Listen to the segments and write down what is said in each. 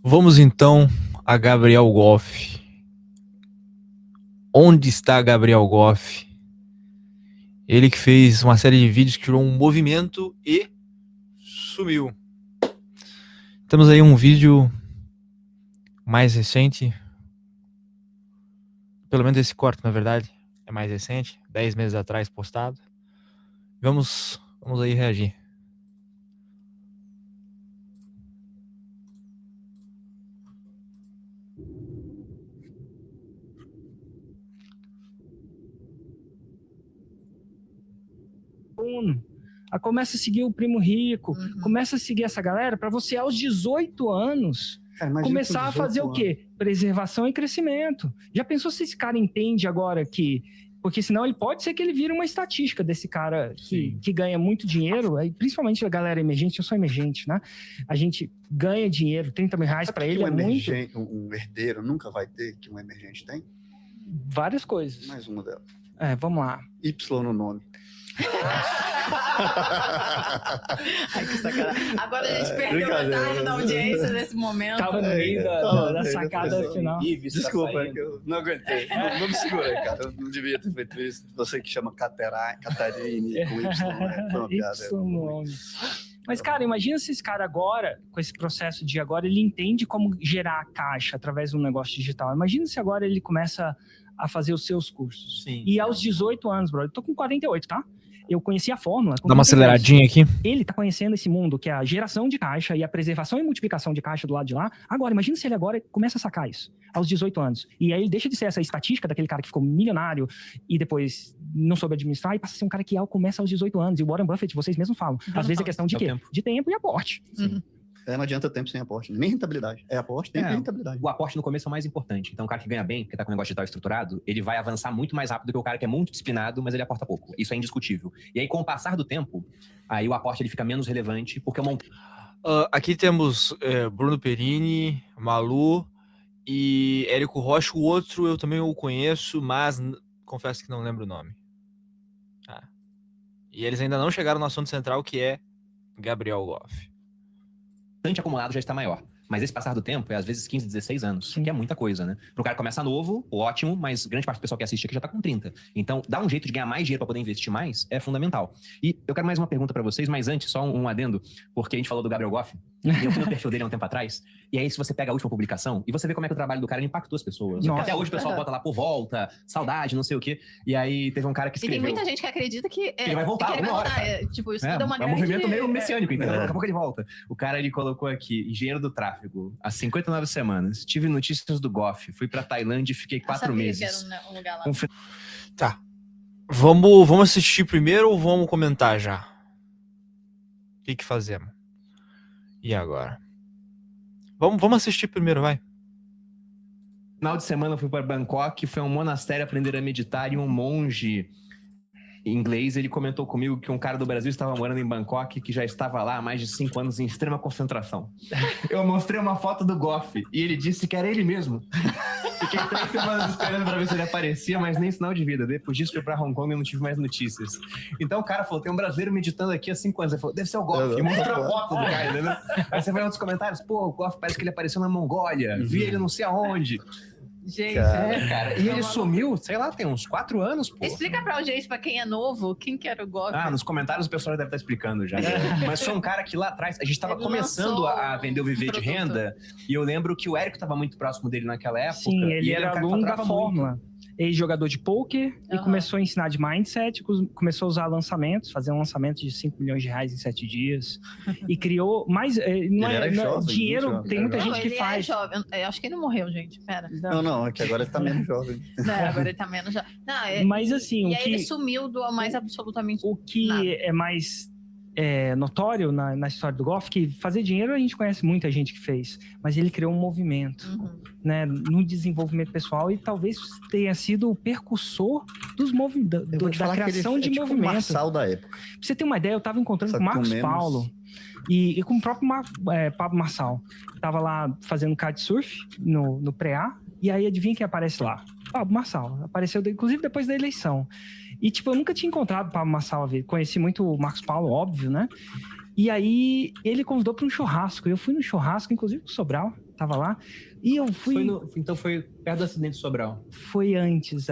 Vamos então a Gabriel Goff. Onde está Gabriel Goff? Ele que fez uma série de vídeos que criou um movimento e sumiu. Temos aí um vídeo mais recente. Pelo menos esse corte, na verdade, é mais recente. 10 meses atrás postado. Vamos aí reagir. Começa a seguir o Primo Rico, começa a seguir essa galera para você aos 18 anos começar a fazer o quê? Preservação e crescimento. Já pensou se esse cara entende agora que... Porque senão ele pode ser que ele vire uma estatística desse cara que ganha muito dinheiro, principalmente a galera emergente. Eu sou emergente, né? A gente ganha dinheiro, 30 mil reais para ele é muito... Um herdeiro nunca vai ter que um emergente tem? Várias coisas. Mais uma delas. Vamos lá. Y no nome. Ai, que sacanagem. Agora a gente perdeu metade da audiência nesse momento. Tava no meio da sacada final. Desculpa, é que eu não aguentei. Não me segurei, cara. Eu não devia ter feito isso. Você que chama Catarine com Y, né? Foi uma piada. Mas, cara, imagina se esse cara agora, com esse processo de agora, ele entende como gerar caixa através de um negócio digital. Imagina se agora ele começa a fazer os seus cursos. Sim. E aos 18 anos, brother, eu tô com 48, tá? Eu conheci a fórmula. Dá uma aceleradinha aqui. Ele tá conhecendo esse mundo, que é a geração de caixa e a preservação e multiplicação de caixa do lado de lá. Agora, imagina se ele agora começa a sacar isso, aos 18 anos. E aí ele deixa de ser essa estatística daquele cara que ficou milionário e depois não soube administrar e passa a ser um cara que começa aos 18 anos. E o Warren Buffett, vocês mesmos falam. Às vezes é questão de quê? De tempo e aporte. Sim. Não adianta tempo sem aporte, nem rentabilidade. É aporte, tempo e rentabilidade. O aporte no começo é o mais importante. Então, o cara que ganha bem, que tá com o negócio digital estruturado, ele vai avançar muito mais rápido do que o cara que é muito disciplinado, mas ele aporta pouco. Isso é indiscutível. E aí, com o passar do tempo, aí o aporte ele fica menos relevante, porque aqui temos Bruno Perini, Malu e Érico Rocha. O outro eu também o conheço, mas confesso que não lembro o nome. E eles ainda não chegaram no assunto central, que é Gabriel Goff. Acumulado já está maior. Mas esse passar do tempo é às vezes 15, 16 anos, que é muita coisa, né? Para o cara começar novo, ótimo, mas grande parte do pessoal que assiste aqui já tá com 30. Então, dar um jeito de ganhar mais dinheiro para poder investir mais é fundamental. E eu quero mais uma pergunta para vocês, mas antes, só um adendo, porque a gente falou do Gabriel Goff, e eu fui no perfil dele há um tempo atrás, e aí se você pega a última publicação, e você vê como é que o trabalho do cara impactou as pessoas. Até hoje o pessoal bota lá por volta, saudade, não sei o quê, e aí teve um cara que escreveu... E tem muita gente que acredita que ele vai voltar alguma hora. Tipo, isso tudo é uma grande... É um movimento meio messiânico, então. Daqui a pouco ele volta. O cara, ele colocou aqui, engenheiro do tráfego, há 59 semanas, tive notícias do Goff, fui pra Tailândia e fiquei 4 meses. Que era um lugar lá. Tá. Vamos assistir primeiro ou vamos comentar já? O que fazemos? E agora? Vamos assistir primeiro, vai. Final de semana eu fui para Bangkok, foi a um monastério aprender a meditar e um monge inglês, ele comentou comigo que um cara do Brasil estava morando em Bangkok, que já estava lá há mais de 5 anos em extrema concentração. Eu mostrei uma foto do Goff e ele disse que era ele mesmo. Fiquei 3 semanas esperando para ver se ele aparecia, mas nem sinal de vida. Depois disso fui para Hong Kong e não tive mais notícias. Então o cara falou, tem um brasileiro meditando aqui há 5 anos. Ele falou, deve ser o Goff. E mostrou a foto do cara, entendeu? Aí você vai em outros comentários, pô, o Goff parece que ele apareceu na Mongólia, vi ele não sei aonde. Gente, cara. E ele sumiu, sei lá, tem uns 4 anos, pô. Explica pra gente, pra quem é novo, quem que era o Goff. Nos comentários o pessoal deve estar explicando já. Mas foi um cara que lá atrás, a gente estava começando a vender o Viver de Renda, e eu lembro que o Érico estava muito próximo dele naquela época. Sim, ele era aluno da Fórmula. Ex-jogador de pôquer e começou a ensinar de mindset, começou a usar lançamentos, fazer um lançamento de 5 milhões de reais em 7 dias. E criou mais... dinheiro, tem muita gente que faz. Ele é jovem. Eu acho que ele não morreu, gente. Pera. Não, é que agora ele tá menos jovem. Agora ele tá menos jovem. Mas assim... E aí ele sumiu do mais absolutamente o que nada. É mais... notório na história do Goff, que fazer dinheiro a gente conhece muita gente que fez, mas ele criou um movimento, né, no desenvolvimento pessoal e talvez tenha sido o percursor dos da criação de tipo movimento. O Marçal da época. Pra você ter uma ideia, eu estava encontrando com o Marcos Paulo e com o próprio Pablo Marçal. Tava lá fazendo kitesurf no pré-A, e aí adivinha quem aparece lá? Pablo Marçal. Apareceu, inclusive, depois da eleição. E, tipo, eu nunca tinha encontrado o Pablo Marçal. Conheci muito o Marcos Paulo, óbvio, né? E aí, ele convidou para um churrasco. Eu fui no churrasco, inclusive com o Sobral. tava lá. E eu fui... Então foi perto do acidente de Sobral. Foi antes,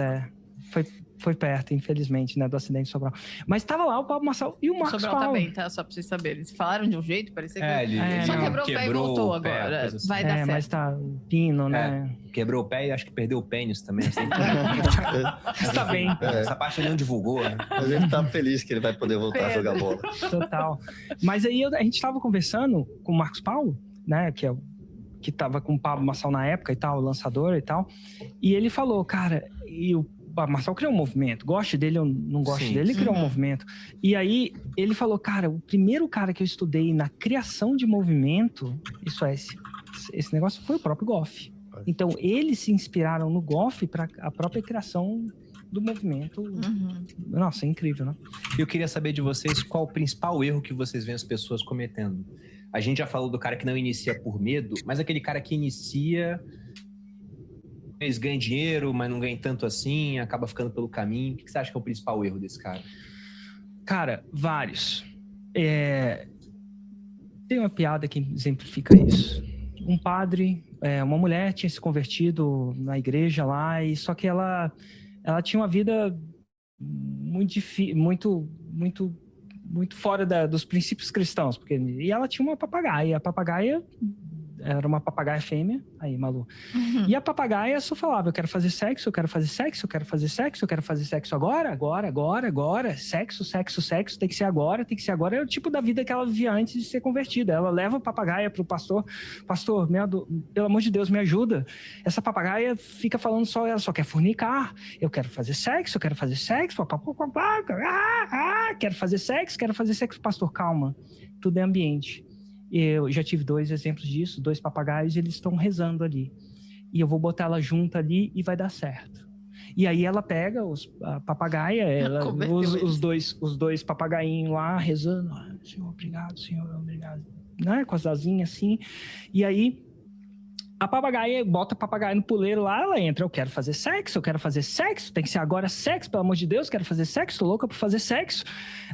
Foi perto, infelizmente, né, do acidente de Sobral. Mas tava lá o Pablo Marçal e o Marcos Sobral Paulo. também, tá? Só pra vocês saberem. Eles falaram de um jeito, parecia que... Ele só quebrou o pé e voltou agora. Assim. Vai dar certo. Mas tá o pino, né? Quebrou o pé e acho que perdeu o pênis também. Assim. Está bem. Essa parte ele não divulgou, né? Mas ele tá feliz que ele vai poder voltar a jogar bola. Total. Mas aí a gente tava conversando com o Marcos Paulo, né, que tava com o Pablo Marçal na época e tal, o lançador e tal, e ele falou, cara, e o Pablo Marçal criou um movimento, goste dele ou não goste dele, ele criou um movimento. E aí ele falou, cara, o primeiro cara que eu estudei na criação de movimento, esse negócio foi o próprio Goff. Então eles se inspiraram no Goff para a própria criação do movimento. Nossa, é incrível, né? Eu queria saber de vocês qual o principal erro que vocês veem as pessoas cometendo. A gente já falou do cara que não inicia por medo, mas aquele cara que inicia, eles ganham dinheiro, mas não ganha tanto assim, acaba ficando pelo caminho. O que você acha que é o principal erro desse cara? Cara, vários. Tem uma piada que exemplifica isso. Um padre, uma mulher tinha se convertido na igreja lá, e só que ela tinha uma vida muito fora dos princípios cristãos, e ela tinha uma papagaia. A papagaia era uma papagaia fêmea, aí, Malu. E a papagaia só falava, eu quero fazer sexo, eu quero fazer sexo, eu quero fazer sexo, eu quero fazer sexo agora, sexo, tem que ser agora. É o tipo da vida que ela vivia antes de ser convertida. Ela leva a papagaia pro pastor, pelo amor de Deus, me ajuda. Essa papagaia fica falando ela só quer fornicar, eu quero fazer sexo, quero fazer sexo, pastor, calma, tudo é ambiente. Eu já tive 2 exemplos disso, 2 papagaios, e eles estão rezando ali. E eu vou botar ela junto ali e vai dar certo. E aí ela pega a papagaia, os dois papagainhos lá rezando. Senhor, obrigado, né? Com as asinhas assim. E aí a papagaia bota a papagaia no puleiro lá, ela entra. Eu quero fazer sexo, tem que ser agora sexo, pelo amor de Deus, quero fazer sexo, tô louca por fazer sexo.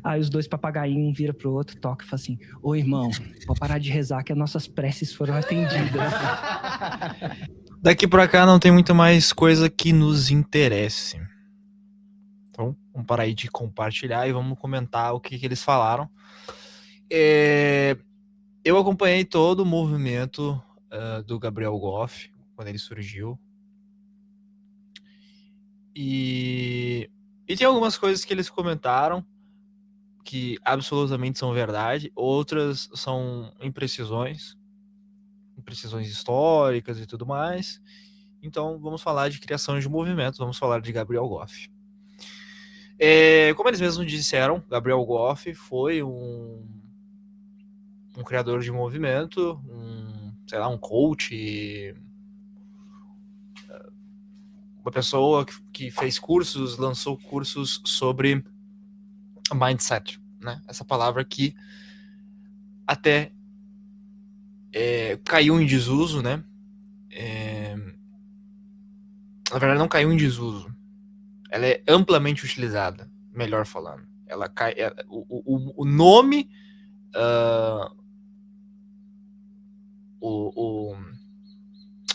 Aí os 2 papagainhos, um vira pro outro, toca e fala assim, ô irmão, vou parar de rezar que as nossas preces foram atendidas. Daqui pra cá não tem muito mais coisa que nos interesse. Então, vamos parar aí de compartilhar e vamos comentar o que eles falaram. Eu acompanhei todo o movimento do Gabriel Goff, quando ele surgiu. E tem algumas coisas que eles comentaram que absolutamente são verdade, outras são imprecisões históricas e tudo mais. Então vamos falar de criação de movimentos, vamos falar de Gabriel Goff. Como eles mesmos disseram, Gabriel Goff foi um criador de movimento, um coach, uma pessoa que fez cursos, lançou cursos sobre mindset, né? Essa palavra que até caiu em desuso, né? Na verdade, não caiu em desuso. Ela é amplamente utilizada, melhor falando. Ela cai, o nome,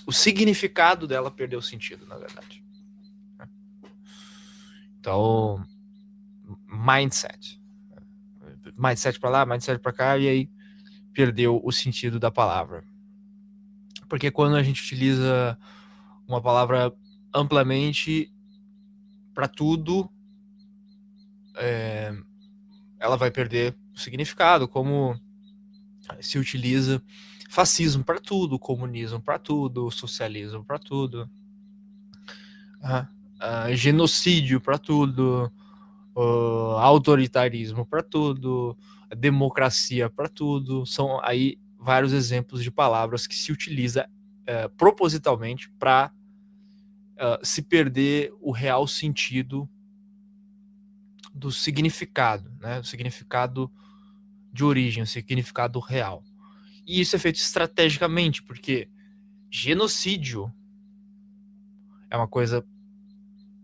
o significado dela perdeu sentido, na verdade. Então, mindset para lá, mindset para cá, e aí perdeu o sentido da palavra. Porque quando a gente utiliza uma palavra amplamente para tudo, ela vai perder o significado, como se utiliza fascismo para tudo, comunismo para tudo, socialismo para tudo, genocídio para tudo, autoritarismo para tudo, democracia para tudo. São aí vários exemplos de palavras que se utiliza propositalmente para se perder o real sentido do significado, né? O significado de origem, o significado real. E isso é feito estrategicamente, porque genocídio é uma coisa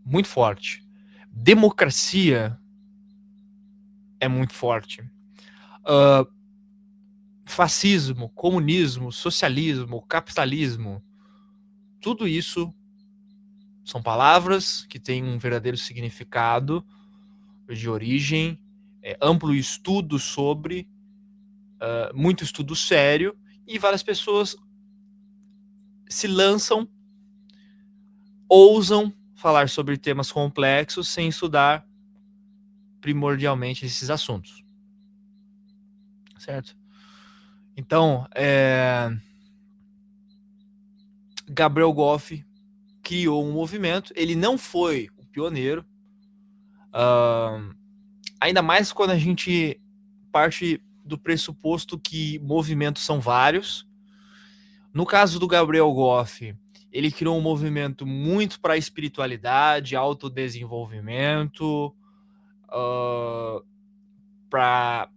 muito forte. Democracia é muito forte. fascismo, comunismo, socialismo, capitalismo, tudo isso são palavras que têm um verdadeiro significado de origem, amplo estudo sobre, muito estudo sério, e várias pessoas se lançam, ousam falar sobre temas complexos sem estudar primordialmente esses assuntos. Certo? Então, Gabriel Goff criou um movimento, ele não foi o pioneiro, ainda mais quando a gente parte do pressuposto que movimentos são vários. No caso do Gabriel Goff, ele criou um movimento muito para a espiritualidade, autodesenvolvimento, para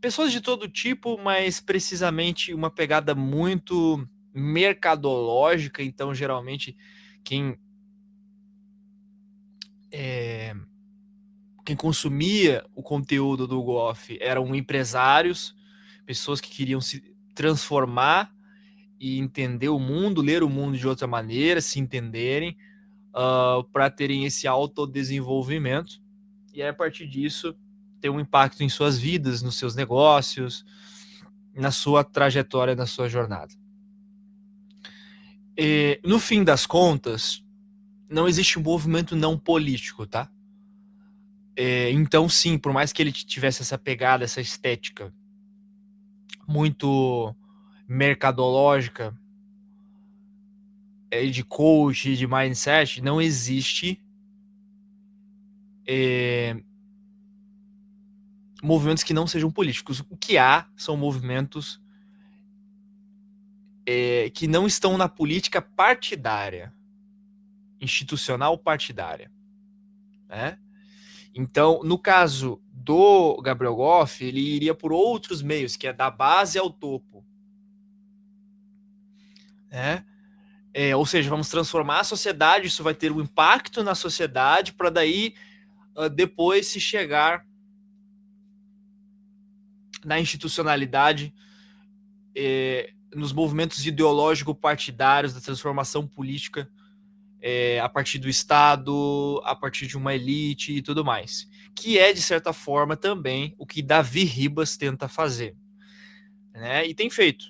pessoas de todo tipo, mas precisamente uma pegada muito mercadológica. Então, geralmente, quem consumia o conteúdo do Goff eram empresários, pessoas que queriam se transformar e entender o mundo, ler o mundo de outra maneira, se entenderem, para terem esse autodesenvolvimento. E aí, a partir disso, ter um impacto em suas vidas, nos seus negócios, na sua trajetória, na sua jornada. E, no fim das contas, não existe um movimento não político, tá? Então, sim, por mais que ele tivesse essa pegada, essa estética muito mercadológica, de coach, de mindset, não existe movimentos que não sejam políticos. O que há são movimentos que não estão na política partidária, institucional partidária, né? Então, no caso do Gabriel Goff, ele iria por outros meios, que é da base ao topo, né? Ou seja, vamos transformar a sociedade, isso vai ter um impacto na sociedade, para daí depois se chegar na institucionalidade, nos movimentos ideológico-partidários da transformação política, a partir do Estado, a partir de uma elite e tudo mais. Que é, de certa forma, também o que Davi Ribas tenta fazer, né? E tem feito.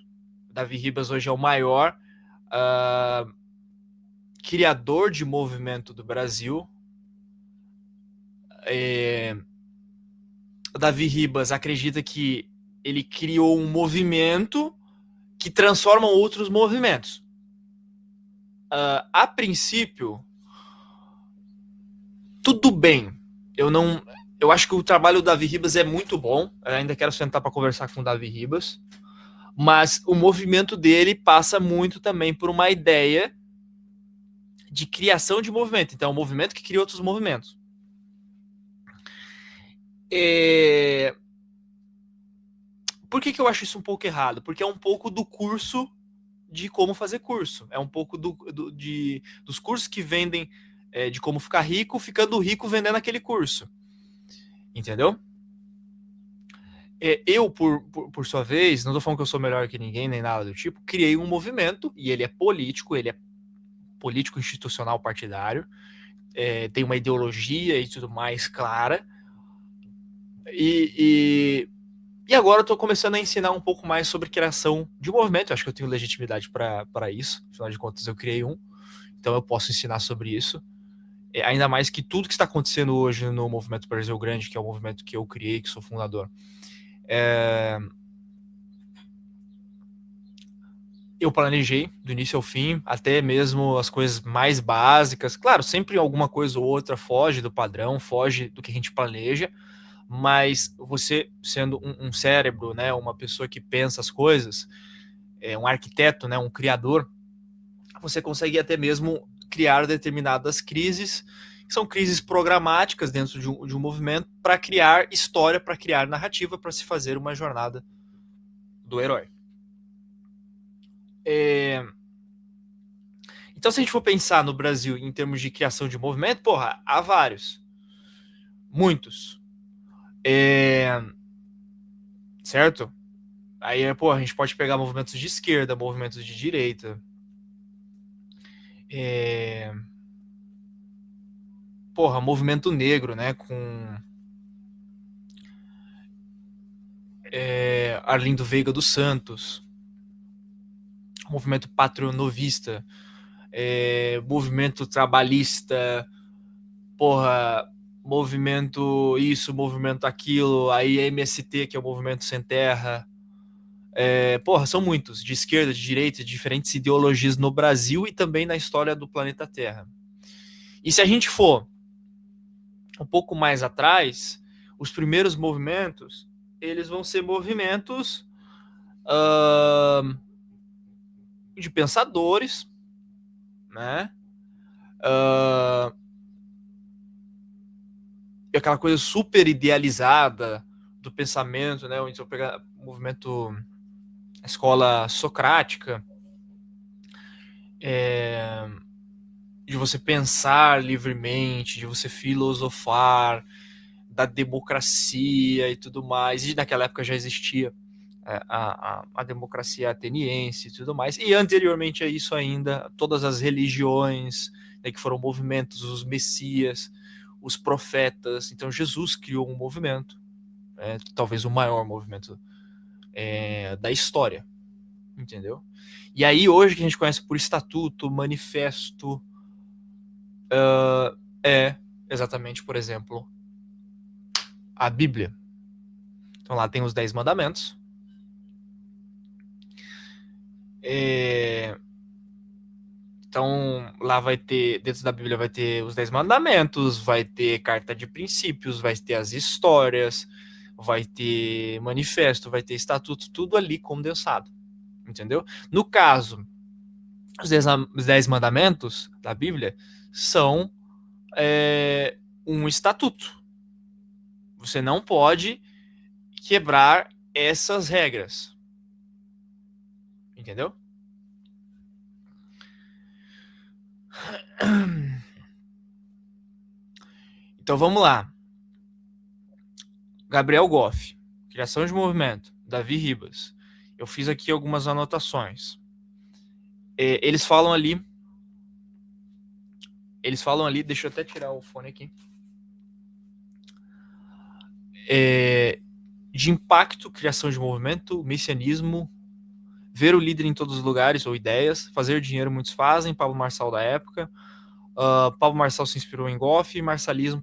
Davi Ribas hoje é o maior criador de movimento do Brasil. Davi Ribas acredita que ele criou um movimento que transforma outros movimentos. A princípio, tudo bem. Eu acho que o trabalho do Davi Ribas é muito bom. Eu ainda quero sentar para conversar com o Davi Ribas. Mas o movimento dele passa muito também por uma ideia de criação de movimento. Então, é um movimento que cria outros movimentos. Por que eu acho isso um pouco errado? Porque é um pouco do curso de como fazer curso. É um pouco dos cursos que vendem de como ficar rico, ficando rico vendendo aquele curso. Entendeu? Eu, por sua vez, não estou falando que eu sou melhor que ninguém, nem nada do tipo, criei um movimento, e ele é político institucional partidário, tem uma ideologia e tudo mais clara, e agora eu estou começando a ensinar um pouco mais sobre criação de movimento. Eu acho que eu tenho legitimidade para isso, afinal de contas eu criei um, então eu posso ensinar sobre isso. Ainda mais que tudo que está acontecendo hoje no Movimento Brasil Grande, que é o movimento que eu criei, que sou fundador, eu planejei do início ao fim, até mesmo as coisas mais básicas. Claro, sempre alguma coisa ou outra foge do padrão, foge do que a gente planeja, mas você sendo um cérebro, né, uma pessoa que pensa as coisas, um arquiteto, né, um criador, você consegue até mesmo criar determinadas crises, que são crises programáticas dentro de um movimento, para criar história, para criar narrativa, para se fazer uma jornada do herói. Então, se a gente for pensar no Brasil em termos de criação de movimento, porra, há vários. Muitos. Certo? Aí, pô, a gente pode pegar movimentos de esquerda, movimentos de direita. Porra, movimento negro, né? Com Arlindo Veiga dos Santos. Movimento patronovista. Movimento trabalhista. Porra, movimento isso, movimento aquilo. Aí MST, que é o Movimento Sem Terra. Porra, são muitos, de esquerda, de direita, de diferentes ideologias no Brasil e também na história do planeta Terra. E se a gente for um pouco mais atrás, os primeiros movimentos, eles vão ser movimentos de pensadores, né? E aquela coisa super idealizada do pensamento, né? Onde eu pegar o movimento escola socrática, de você pensar livremente, de você filosofar, da democracia e tudo mais. E naquela época já existia a democracia ateniense e tudo mais. E anteriormente a isso ainda, todas as religiões, né, que foram movimentos, os messias, os profetas. Então Jesus criou um movimento, talvez o maior movimento da história, entendeu? E aí hoje que a gente conhece por estatuto, manifesto, exatamente, por exemplo, a Bíblia. Então lá tem os 10 mandamentos. Então lá vai ter, dentro da Bíblia vai ter os 10 mandamentos, vai ter carta de princípios, vai ter as histórias, vai ter manifesto, vai ter estatuto, tudo ali condensado, entendeu? No caso, os 10 mandamentos da Bíblia são um estatuto. Você não pode quebrar essas regras, entendeu? Então vamos lá. Gabriel Goff, criação de movimento, Davi Ribas. Eu fiz aqui algumas anotações. Eles falam ali, deixa eu até tirar o fone aqui. De impacto, criação de movimento, messianismo, ver o líder em todos os lugares ou ideias, fazer dinheiro muitos fazem, Pablo Marçal da época. Pablo Marçal se inspirou em Goff, marçalismo,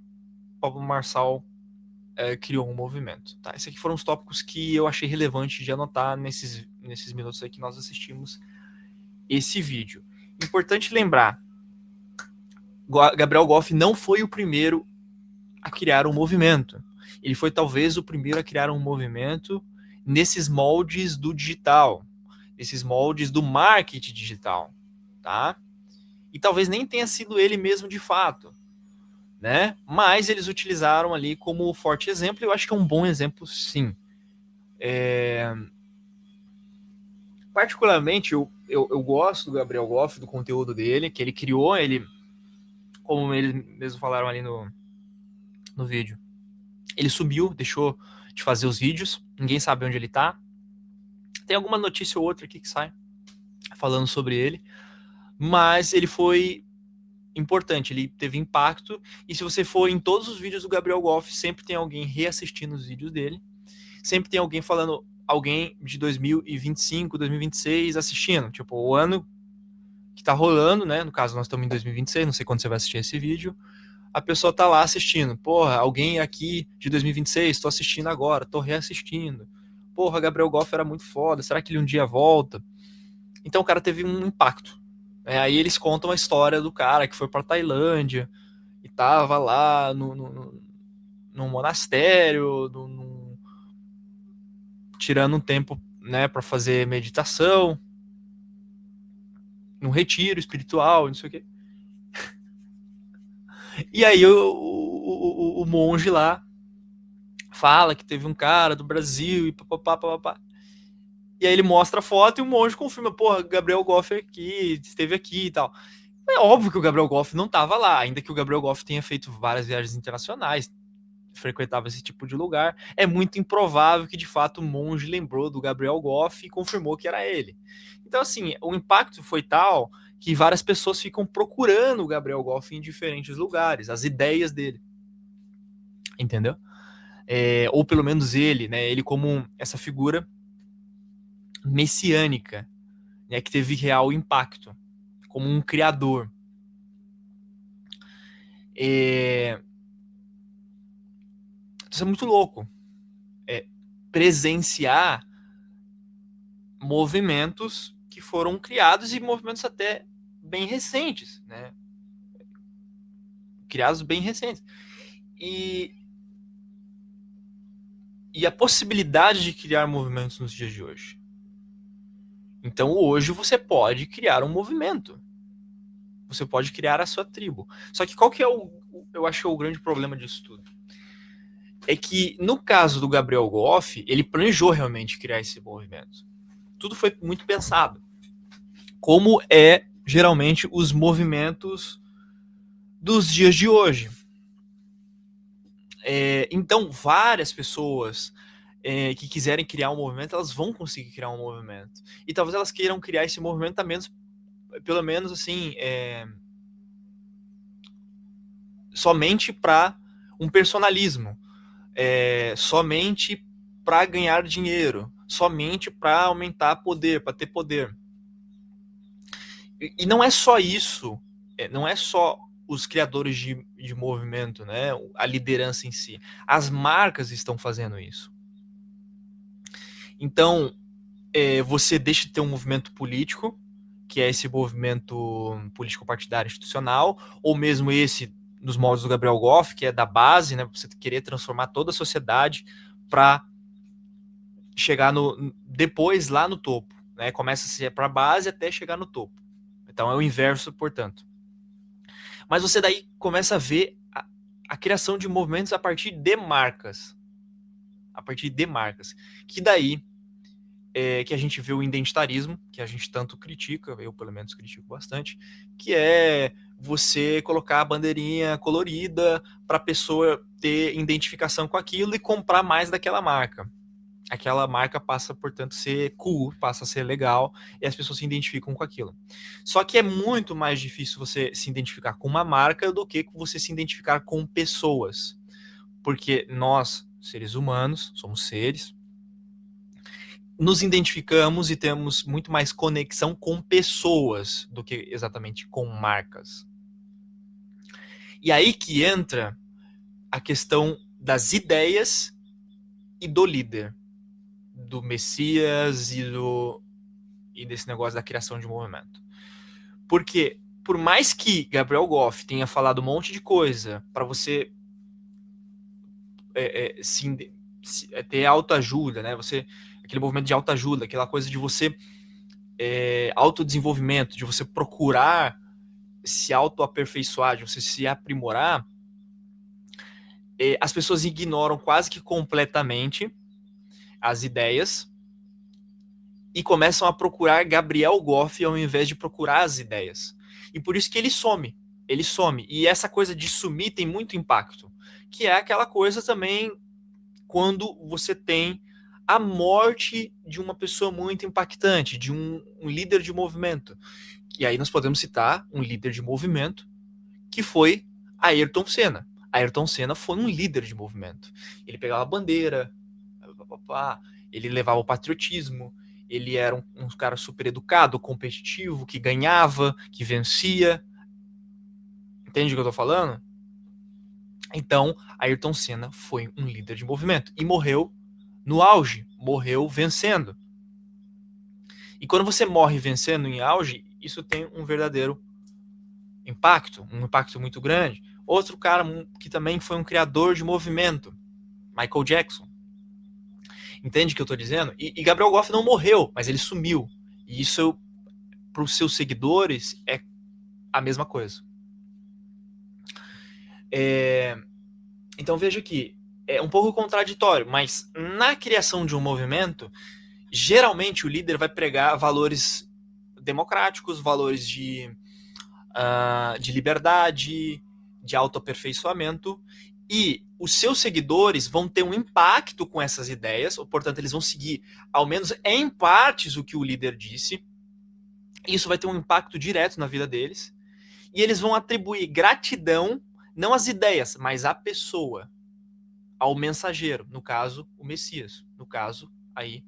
Pablo Marçal criou um movimento. Tá? Esses aqui foram os tópicos que eu achei relevante de anotar nesses minutos aí que nós assistimos esse vídeo. Importante lembrar, Gabriel Goff não foi o primeiro a criar um movimento. Ele foi talvez o primeiro a criar um movimento nesses moldes do digital, nesses moldes do marketing digital, tá? E talvez nem tenha sido ele mesmo de fato, né? Mas eles utilizaram ali como forte exemplo, e eu acho que é um bom exemplo, sim. Particularmente, eu gosto do Gabriel Goff, do conteúdo dele, que ele criou, como eles mesmo falaram ali no vídeo. Ele sumiu, deixou de fazer os vídeos, ninguém sabe onde ele tá. Tem alguma notícia ou outra aqui que sai falando sobre ele, mas ele foi importante, ele teve impacto, e se você for em todos os vídeos do Gabriel Goff, sempre tem alguém reassistindo os vídeos dele, sempre tem alguém falando, alguém de 2025, 2026 assistindo, tipo, o ano que tá rolando, né, no caso nós estamos em 2026, não sei quando você vai assistir esse vídeo, a pessoa tá lá assistindo, porra, alguém aqui de 2026, tô assistindo agora, tô reassistindo, porra, Gabriel Goff era muito foda, será que ele um dia volta? Então o cara teve um impacto. Aí eles contam a história do cara que foi pra Tailândia e tava lá num monastério, tirando um tempo, né, pra fazer meditação, num retiro espiritual, não sei o quê. E aí o monge lá fala que teve um cara do Brasil e papapá. E aí ele mostra a foto e o monge confirma, porra, Gabriel Goff aqui, esteve aqui e tal. É óbvio que o Gabriel Goff não estava lá, ainda que o Gabriel Goff tenha feito várias viagens internacionais, frequentava esse tipo de lugar, é muito improvável que de fato o monge lembrou do Gabriel Goff e confirmou que era ele. Então, assim, o impacto foi tal que várias pessoas ficam procurando o Gabriel Goff em diferentes lugares, as ideias dele. Entendeu? Ou pelo menos ele, né? Ele como essa figura messiânica, né, que teve real impacto, como um criador. Isso é muito louco. Presenciar movimentos que foram criados e movimentos até bem recentes, né? Criados bem recentes. E a possibilidade de criar movimentos nos dias de hoje. Então, hoje você pode criar um movimento. Você pode criar a sua tribo. Só que qual que é eu acho que é o grande problema disso tudo? É que, no caso do Gabriel Goff, ele planejou realmente criar esse movimento. Tudo foi muito pensado. Como geralmente, os movimentos dos dias de hoje. Então, várias pessoas que quiserem criar um movimento, elas vão conseguir criar um movimento. E talvez elas queiram criar esse movimento pelo menos assim, somente para um personalismo, somente para ganhar dinheiro, somente para aumentar poder, para ter poder. E não é só isso, não é só os criadores de movimento, né, a liderança em si. As marcas estão fazendo isso. Então, você deixa de ter um movimento político, que é esse movimento político-partidário institucional, ou mesmo esse nos moldes do Gabriel Goff, que é da base, né, você querer transformar toda a sociedade para chegar depois lá no topo, né, começa a ser para a base até chegar no topo. Então é o inverso, portanto. Mas você daí começa a ver a criação de movimentos a partir de marcas. A partir de marcas. Que daí que a gente vê o identitarismo, que a gente tanto critica, eu pelo menos critico bastante, que é você colocar a bandeirinha colorida para a pessoa ter identificação com aquilo e comprar mais daquela marca. Aquela marca passa, portanto, a ser cool, passa a ser legal, e as pessoas se identificam com aquilo. Só que é muito mais difícil você se identificar com uma marca do que você se identificar com pessoas. Porque nós, seres humanos, somos seres, nos identificamos e temos muito mais conexão com pessoas do que exatamente com marcas. E aí que entra a questão das ideias e do líder, do Messias e desse negócio da criação de um movimento. Porque, por mais que Gabriel Goff tenha falado um monte de coisa para você ter autoajuda, né? Aquele movimento de autoajuda, aquela coisa de você autodesenvolvimento, de você procurar se autoaperfeiçoar, de você se aprimorar, as pessoas ignoram quase que completamente as ideias e começam a procurar Gabriel Goff ao invés de procurar as ideias. E por isso que ele some. Ele some. E essa coisa de sumir tem muito impacto. Que é aquela coisa também quando você tem a morte de uma pessoa muito impactante, de um líder de movimento. E aí nós podemos citar um líder de movimento que foi Ayrton Senna. Ayrton Senna foi um líder de movimento. Ele pegava a bandeira, ele levava o patriotismo, ele era um cara super educado, competitivo, que ganhava, que vencia. Entende o que eu tô falando? Então, Ayrton Senna foi um líder de movimento e morreu no auge, morreu vencendo. E quando você morre vencendo em auge, isso tem um verdadeiro impacto, um impacto muito grande. Outro cara que também foi um criador de movimento, Michael Jackson. Entende o que eu estou dizendo? E Gabriel Goff não morreu, mas ele sumiu. E isso, para os seus seguidores, é a mesma coisa. Então veja que é um pouco contraditório, mas na criação de um movimento, geralmente o líder vai pregar valores democráticos, valores de liberdade, de autoaperfeiçoamento, e os seus seguidores vão ter um impacto com essas ideias, ou, portanto, eles vão seguir, ao menos em partes, o que o líder disse. Isso vai ter um impacto direto na vida deles. E eles vão atribuir gratidão, não às ideias, mas à pessoa, ao mensageiro, no caso, o Messias. No caso, aí,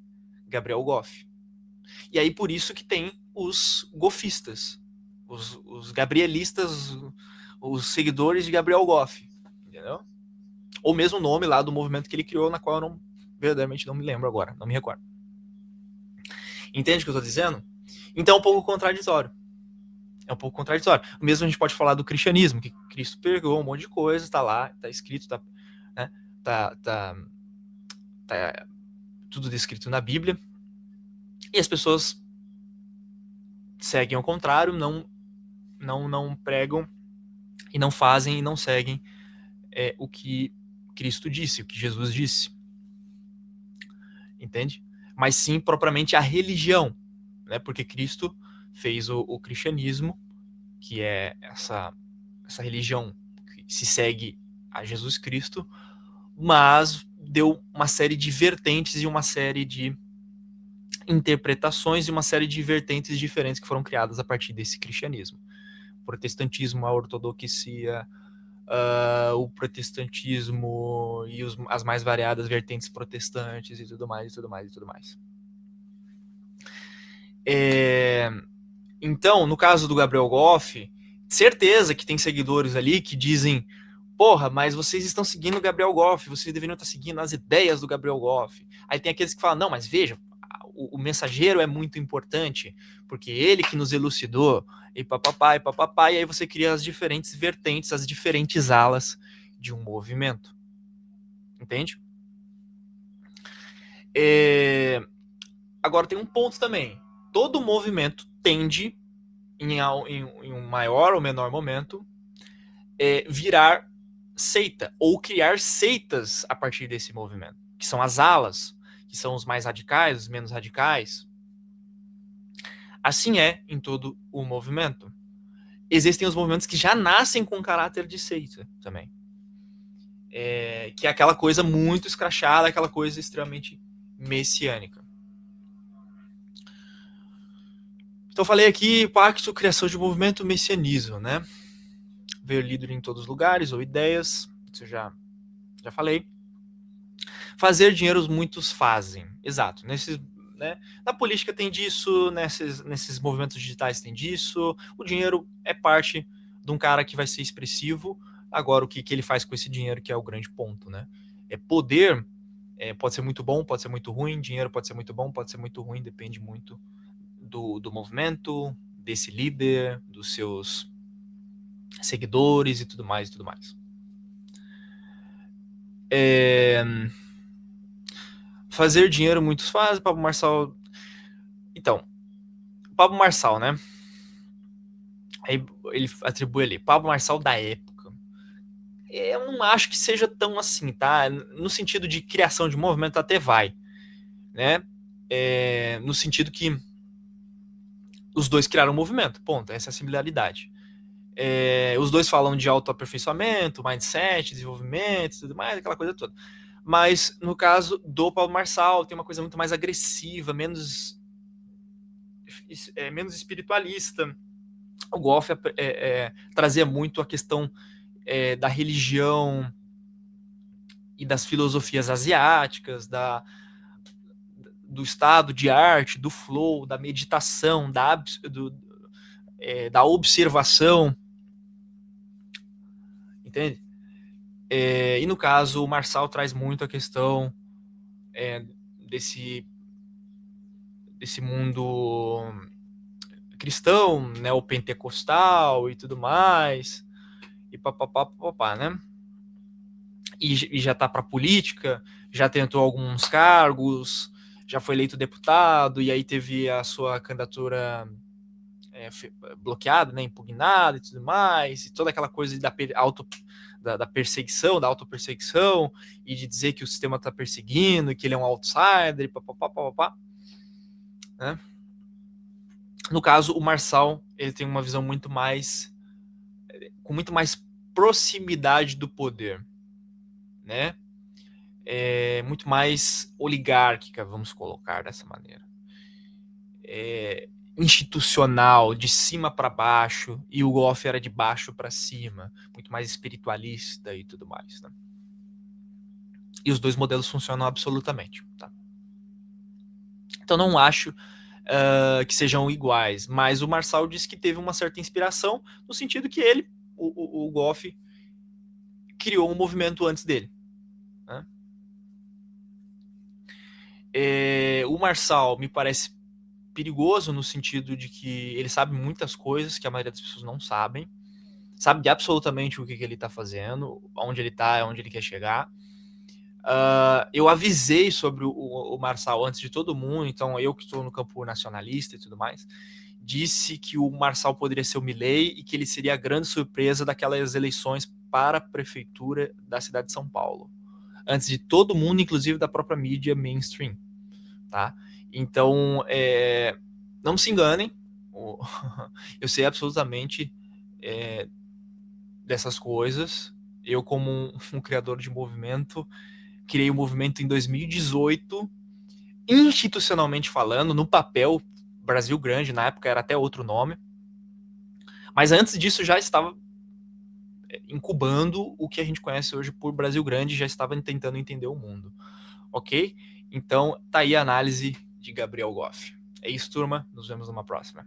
Gabriel Goff. E aí, por isso que tem os gofistas, os gabrielistas, os seguidores de Gabriel Goff, entendeu? Ou mesmo o nome lá do movimento que ele criou, na qual eu verdadeiramente não me lembro agora, não me recordo. Entende o que eu estou dizendo? Então é um pouco contraditório. É um pouco contraditório. O mesmo a gente pode falar do cristianismo, que Cristo pegou um monte de coisa, está lá, está escrito, está, né, tá tudo descrito na Bíblia, e as pessoas seguem ao contrário, não pregam e não fazem e não seguem o que Cristo disse, o que Jesus disse. Entende? Mas sim propriamente a religião, né? Porque Cristo fez o cristianismo, que é essa religião que se segue a Jesus Cristo, mas deu uma série de vertentes e uma série de interpretações e uma série de vertentes diferentes que foram criadas a partir desse cristianismo. O protestantismo, a ortodoxia, o protestantismo e as mais variadas vertentes protestantes e tudo mais, e tudo mais, e tudo mais. Então, no caso do Gabriel Goff, certeza que tem seguidores ali que dizem: porra, mas vocês estão seguindo o Gabriel Goff, vocês deveriam estar seguindo as ideias do Gabriel Goff. Aí tem aqueles que falam: não, mas veja, o mensageiro é muito importante, porque ele que nos elucidou, e papapá, e aí você cria as diferentes vertentes, as diferentes alas de um movimento. Entende? Agora tem um ponto também. Todo movimento tende, em um maior ou menor momento, virar seita, ou criar seitas a partir desse movimento, que são as alas, que são os mais radicais, os menos radicais. Assim é em todo o movimento. Existem os movimentos que já nascem com caráter de seita também. Que é aquela coisa muito escrachada, aquela coisa extremamente messiânica. Então eu falei aqui, pacto, criação de movimento, messianismo, né? Ver líder em todos os lugares, ou ideias, isso eu já falei. Fazer dinheiro muitos fazem, exato. Né, na política tem disso, nesses movimentos digitais tem disso. O dinheiro é parte de um cara que vai ser expressivo. Agora, o que ele faz com esse dinheiro que é o grande ponto, né? Poder pode ser muito bom, pode ser muito ruim. Dinheiro pode ser muito bom, pode ser muito ruim. Depende muito do movimento, desse líder, dos seus seguidores e tudo mais, e tudo mais. Fazer dinheiro muitos fazem. Pablo Marçal. Então, Pablo Marçal, né? Aí ele atribui ali, Pablo Marçal da época. Eu não acho que seja tão assim, tá? No sentido de criação de movimento até vai, né? No sentido que os dois criaram um movimento, ponto. Essa é a similaridade. Os dois falam de autoaperfeiçoamento, mindset, desenvolvimento e tudo mais, aquela coisa toda. Mas, no caso do Pablo Marçal, tem uma coisa muito mais agressiva, menos espiritualista. O Goff trazia muito a questão da religião e das filosofias asiáticas, do estado de arte, do flow, da meditação, da observação. Entende? E no caso, o Marçal traz muito a questão desse mundo cristão, né, o pentecostal e tudo mais, e papapá, né? E já tá pra política, já tentou alguns cargos, já foi eleito deputado, e aí teve a sua candidatura bloqueada, né, impugnada e tudo mais, e toda aquela coisa da perseguição, da autoperseguição, e de dizer que o sistema está perseguindo, que ele é um outsider, papapá, né? No caso, o Marçal, ele tem uma visão com muito mais proximidade do poder. né? Muito mais oligárquica, vamos colocar dessa maneira. Institucional, de cima para baixo, e o Goff era de baixo para cima, muito mais espiritualista e tudo mais, né? E os dois modelos funcionam absolutamente, tá? Então não acho que sejam iguais, mas o Marçal disse que teve uma certa inspiração, no sentido que ele, o Goff, criou um movimento antes dele, né? O Marçal me parece perigoso no sentido de que ele sabe muitas coisas que a maioria das pessoas não sabem, sabe de absolutamente o que ele está fazendo, onde ele está, onde ele quer chegar. Eu avisei sobre o Marçal antes de todo mundo, então eu que estou no campo nacionalista e tudo mais, disse que o Marçal poderia ser o Milei e que ele seria a grande surpresa daquelas eleições para a prefeitura da cidade de São Paulo, antes de todo mundo, inclusive da própria mídia mainstream, tá? Então, não se enganem, eu sei absolutamente dessas coisas. Eu, como um criador de movimento, criei o movimento em 2018, institucionalmente falando, no papel, Brasil Grande, na época era até outro nome, mas antes disso já estava incubando o que a gente conhece hoje por Brasil Grande, já estava tentando entender o mundo, ok? Então, tá aí a análise de Gabriel Goff. É isso, turma. Nos vemos numa próxima.